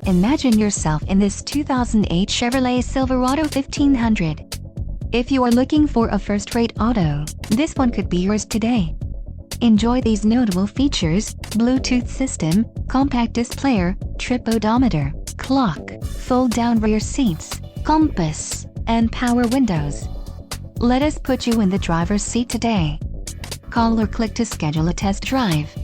Imagine yourself in this 2008 Chevrolet Silverado 1500. If you are looking for a first-rate auto, this one could be yours today. Enjoy these notable features: Bluetooth system, compact display, trip odometer, clock, fold-down rear seats, compass, and power windows. Let us put you in the driver's seat today. Call or click to schedule a test drive.